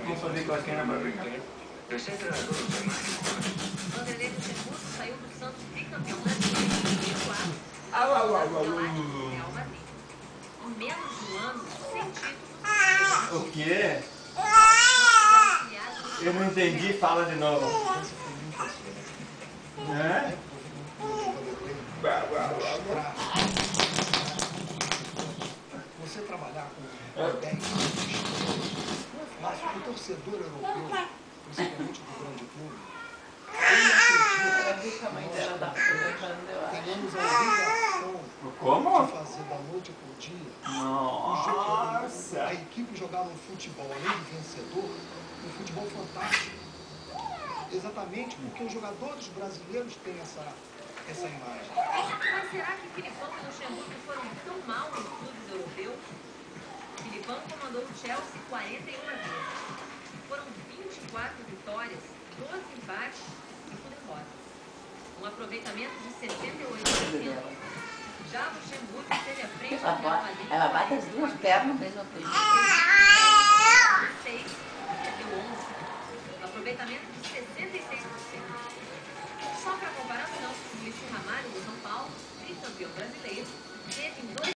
Vamos fazer com a cena para brincar. Vanderlei Luxemburgo saiu do Santos bicampeão brasileiro em 2004 e Real Madrid. Em menos de um ano, sem títulos. O quê? Eu não entendi, fala de novo. É? Você trabalhar com 10 não é fácil. O torcedor europeu, principalmente do grande clube, Eu vi que a mãe dela estava perguntando, eu acho. tenhamos a obrigação Como? de fazer da noite para o dia Nossa! a equipe jogar um futebol, além de vencedor, um futebol fantástico. Exatamente porque os jogadores brasileiros têm essa imagem. Mas será que Filipão e Luxemburgo foram tão mal nos clubes europeus? Filipão comandou o Chelsea 41 vezes. Foram 24 vitórias, 12 empates e 5 derrotas. Um aproveitamento de 78%. Já Luxemburgo esteve à frente do Real Madrid. Ela bate as duas pernas mesmo.